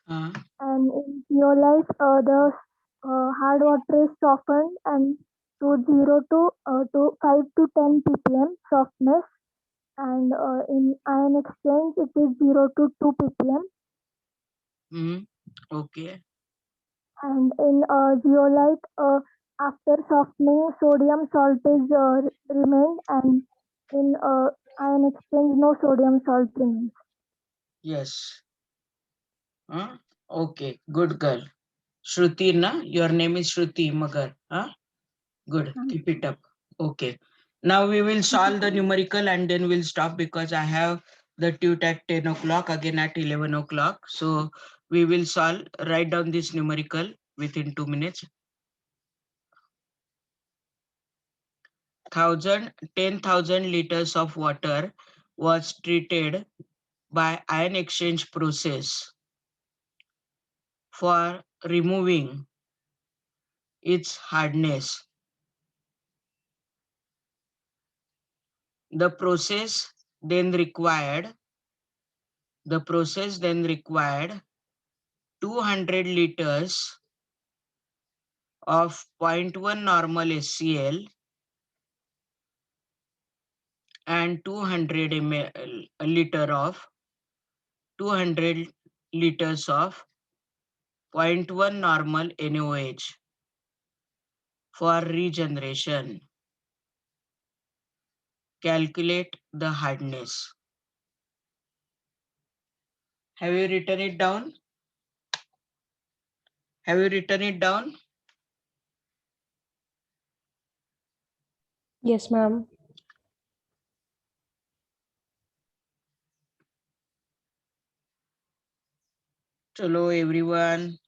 And in zeolite, the hard water is softened and to 0 to 5 to 10 ppm softness, and in ion exchange it is 0 to 2 ppm. Okay. And in zeolite, after softening, sodium salt is remained, and in ion exchange, no sodium salt remains. Yes. Okay. Good girl. Shruti, na? Your name is Shruti Magar. Good. Keep it up. Okay. Now we will solve the numerical and then we'll stop because I have the tute at 10 o'clock, again at 11 o'clock. So we will solve, write down this numerical within 2 minutes. 10,000 liters of water was treated by ion exchange process for removing its hardness. The process then required 200 liters of 0.1 normal HCl and 200 liters of 0.1 normal NaOH for regeneration. Calculate the hardness. Have you written it down? Have you written it down? Yes, ma'am. Chalo, everyone.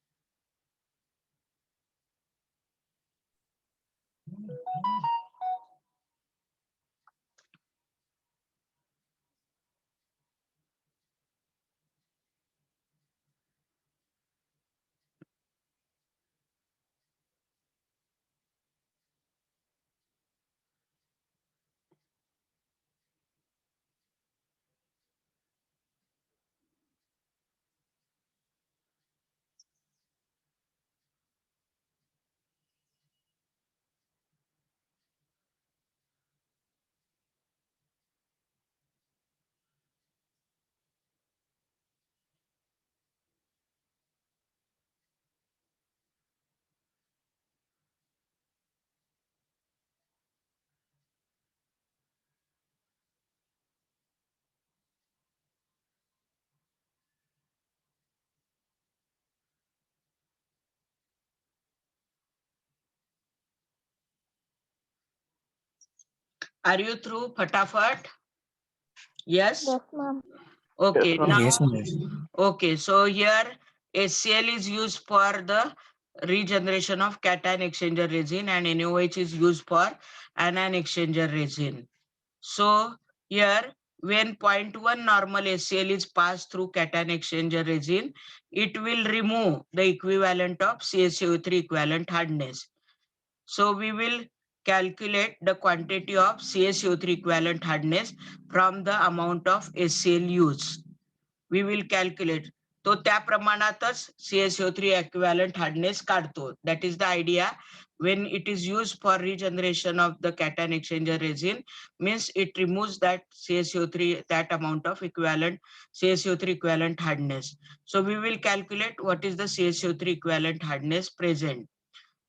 Are you through, Fatafat? Yes? Yes, ma'am. Okay, Yes, now, Yes, ma'am. okay, so here HCl is used for the regeneration of cation exchanger resin and NaOH is used for anion exchanger resin. So here, when 0.1 normal HCl is passed through cation exchanger resin, it will remove the equivalent of CaCO3 equivalent hardness. So we will calculate the quantity of CaCO3 equivalent hardness from the amount of HCl used. We will calculate. तो त्या प्रमाणातच CaCO3 equivalent hardness काढतो. That is the idea. When it is used for regeneration of the cation exchanger resin, means it removes that CaCO3, that amount of equivalent CaCO3 equivalent hardness. So we will calculate what is the CaCO3 equivalent hardness present.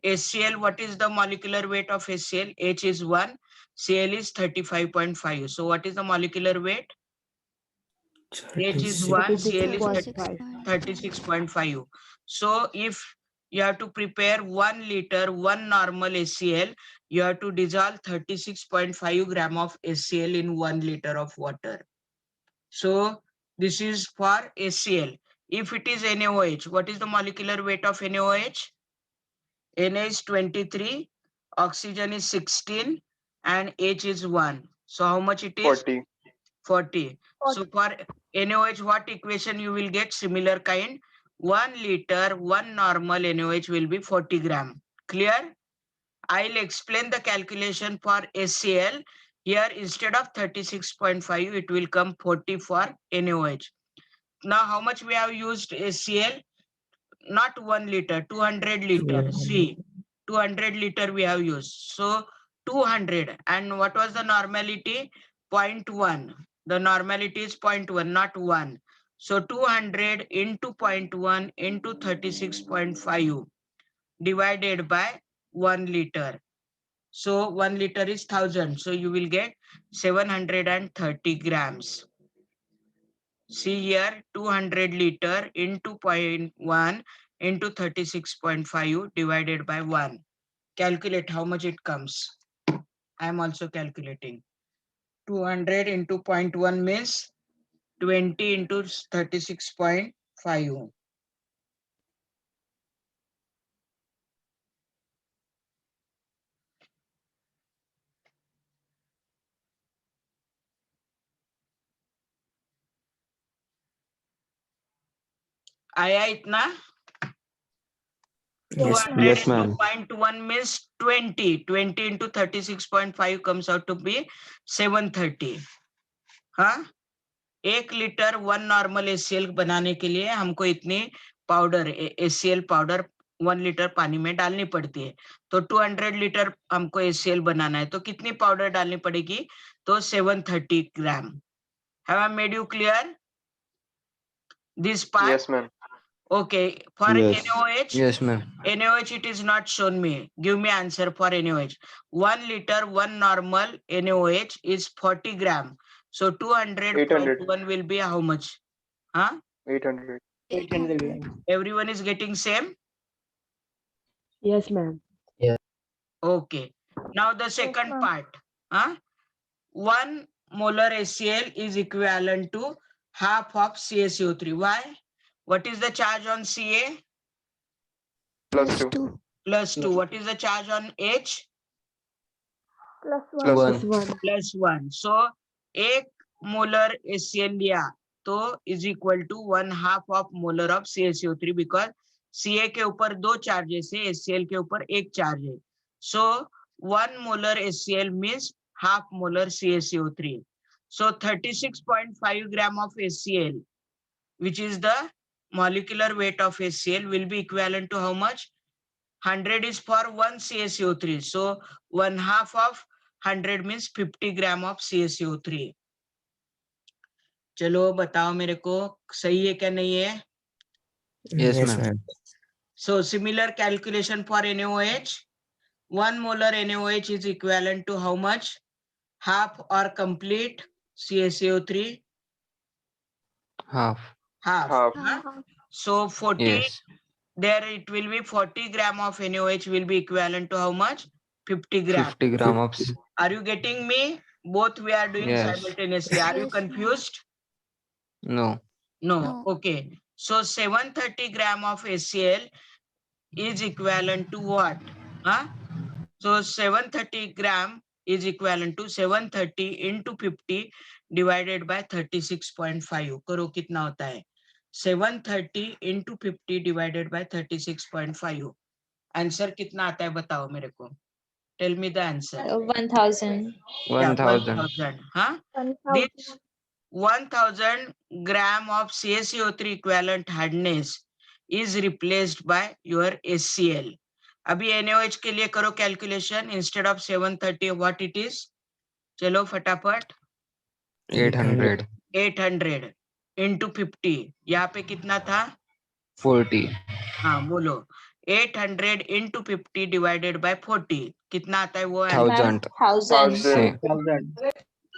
HCl, what is the molecular weight of HCl? H is 1, Cl is 35.5. So what is the molecular weight? H is 1, Cl is 36.5. So if you have to prepare 1 liter, 1 normal HCl, you have to dissolve 36.5 gram of HCl in 1 liter of water. So this is for HCl. If it is NaOH, what is the molecular weight of NaOH? Na is 23, oxygen is 16, and H is 1. So how much it is? 40. 40. So for NaOH, what equation you will get? Similar kind. 1 liter, 1 normal NaOH will be 40 gram. Clear? I'll explain the calculation for HCl. Here, instead of 36.5, it will come 40 for NaOH. Now, how much we have used HCl? Not 1 liter, 200 liter. See, 200 liter we have used. So 200. And what was the normality? 0.1. The normality is 0.1, not 1. So 200 into 0.1 into 36.5 divided by 1 liter. So 1 liter is 1000. So you will get 730 grams. See here, 200 liter into 0.1 into 36.5 divided by 1. Calculate how much it comes. I am also calculating. 200 into 0.1 means 20 into 36.5. आया इतना? Yes, 200 Yes, into ma'am. 0.1 means 20. 20 into 36.5 comes out to be 730. हाँ? 1 litre 1 normal HCl बनाने के लिए हमको इतनी powder HCl powder 1 litre पानी में डालनी पड़ती है. तो 200 लीटर हमको HCl बनाना है तो कितनी पाउडर डालनी पड़ेगी? तो 730 gram. Have I made you clear this part? Yes, ma'am. Okay. For Yes. NaOH, Yes, ma'am. NaOH, it is not shown me. Give me answer for NaOH. 1 liter, 1 normal NaOH is 40 gram. So 200 800. plus 1 will be how much? Huh? 800. 800 grams. Everyone is getting same? Yes, ma'am. Okay. Now the second ma'am. part. Huh? 1 molar HCl is equivalent to half of CaCO3. Why? What is the charge on Ca? +2. Plus 2. What is the charge on H? +1. One. Plus 1. So 1 molar HCl लिया तो is equal to 1/2 of molar of CaCO3 because Ca के ऊपर 2 charges है, HCl के ऊपर 1 charge है. So 1 molar HCl means half molar CaCO3. So 36.5 gram of HCl, which is the molecular weight of HCl, will be equivalent to how much? 100 is for 1 CaCO3. So 1/2 of 100 means 50 gram of CaCO3. चलो बताओ मेरे को सही है क्या नहीं है? Yes, ma'am. So similar calculation for NaOH. 1 molar NaOH is equivalent to how much? Half or complete CaCO3? Half. Half. Half. Huh? So 40, Yes. there it will be 40 gram of NaOH will be equivalent to how much? 50 gram. 50 gram of. Are you getting me? Both we are doing Yes. simultaneously. Are you Yes, ma'am. confused? No. No. No. Okay. So 730 gram of HCl is equivalent to what? Huh? So 730 gram is equivalent to 730 into 50 divided by 36.5. करो कितना होता है? 730 into 50 divided by 36.5. Answer कितना आता है बताओ मेरे को. Tell me the answer. 1000. Yeah, 1000. 1000. Huh? 1000. This 1000 gram of CaCO3 equivalent hardness is replaced by your HCl. अभी NaOH के लिए करो calculation. Instead of 730 what it is? चलो फटाफट. 800. 800 into 50. यहाँ पे कितना था? 40. हाँ बोलो. 800 into 50 divided by 40. कितना आता है वो? 1000. 1000. Same. 1000.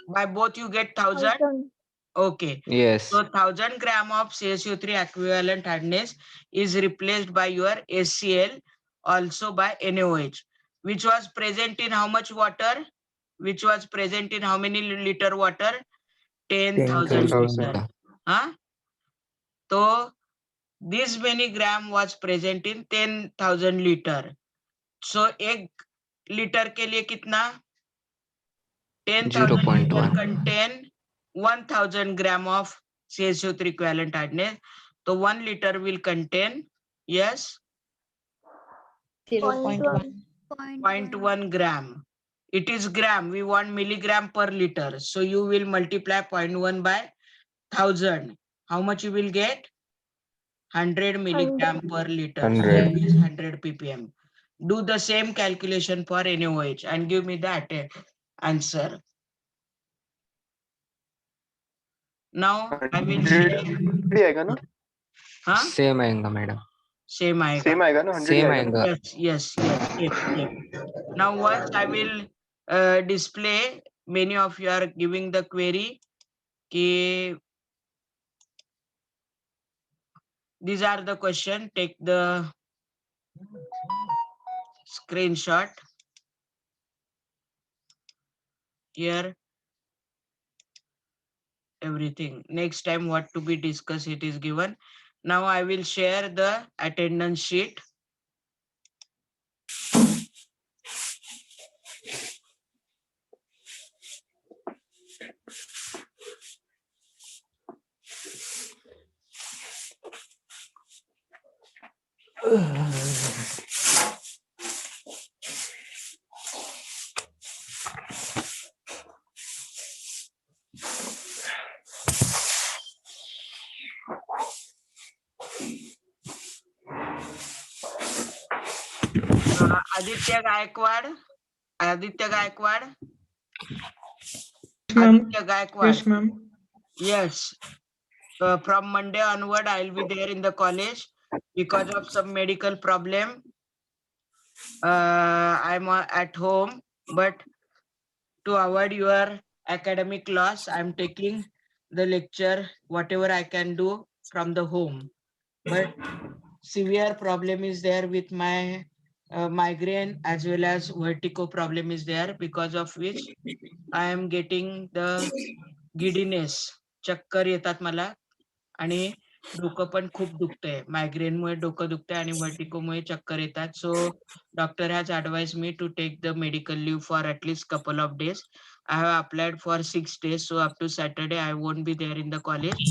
By both you get 1000. 1000. Okay. Yes. So 1000 gram of CaCO3 equivalent hardness is replaced by your HCl, also by NaOH, which was present in how much water? Which was present in how many liter water? 10,000 liter. Huh? So this many gram was present in 10,000 liter. So 1 liter के लिए कितना? 10,000 liter 0.1. contain 1000 gram of CaCO3 equivalent hardness. So 1 liter will contain, yes, 0.1. 0.1 gram. It is gram. We want milligram per liter. So you will multiply 0.1 by 1000. How much you will get? 100 milligram per liter. 100. That is 100 ppm. Do the same calculation for NaOH and give me that answer. Now I will share. 100 आएगा ना? हाँ? Same आएगा madam. Same आएगा. Same आएगा ना? 100 Same आएगा ना? आएगा. Yes. Same. Now what I will display, many of you are giving the query. These are the question. Take the screenshot. Here. Everything. Next time what to be discussed, it is given. Now I will share the attendance sheet. Aditya Gaikwad. ma'am. Aditya Gaikwad. Yes, ma'am. Yes. From Monday onward, I'll be there in the college because of some medical problem. I'm at home, but to avoid your academic loss, I'm taking the lecture, whatever I can do from the home. But severe problem is there with my migraine as well as vertigo problem is there, because of which I am getting the giddiness. चक्कर येतात मला आणि डोकं पण खूप दुखतंय. मायग्रेनमुळे डोकं दुखतंय आणि व्हर्टिगोमुळे चक्कर येतात. So doctor has advised me to take the medical leave for at least couple of days. I have applied for 6 days, so up to Saturday I won't be there in the college.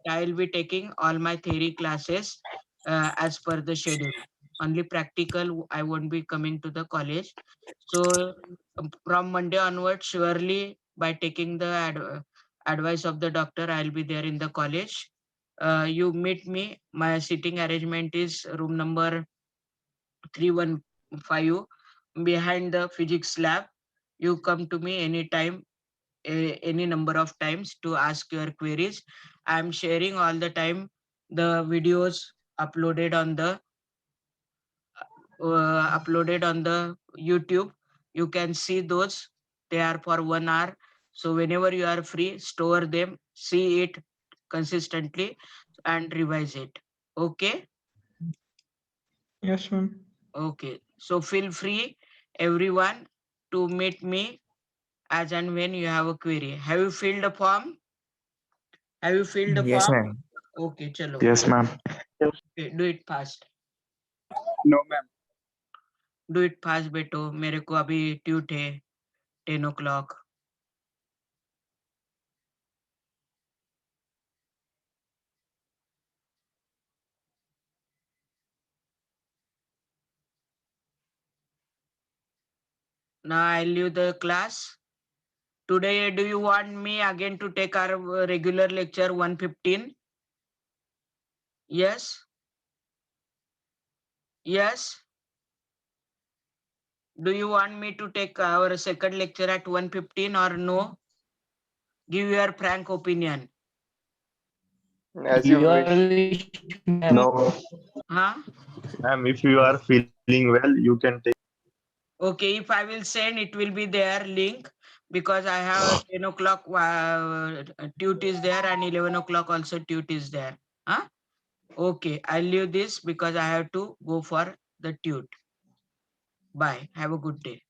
I will be taking all my theory classes as per the schedule. Only practical I won't be coming to the college. So from Monday onward, surely by taking the advice of the doctor, I'll be there in the college. You meet me. My sitting arrangement is room number 315 behind the physics lab. You come to me anytime, any number of times to ask your queries. I'm sharing all the time the videos uploaded on the YouTube. You can see those. They are for 1 hour. So whenever you are free, store them, see it consistently and revise it. Okay. Yes, ma'am. Okay. So feel free, everyone, to meet me as and when you have a query. Have you filled the form? Have you filled the Yes, form? ma'am. Okay, chalo. Yes, ma'am. Okay, do it fast. No, ma'am. Do it fast, बेटो. मेरे को अभी tweet है 10 o'clock. Now I'll leave the class. Today, do you want me again to take our regular lecture 115? Yes? Yes? Do you want me to take our second lecture at 115 or no? Give your frank opinion. As you wish. No, Huh? ma'am. If you are feeling well, you can take. Okay, if I will send, it will be there link, because I have 10 o'clock tute is there and 11 o'clock also tute is there. Huh? Okay, I'll leave this because I have to go for the tute. Bye. Have a good day.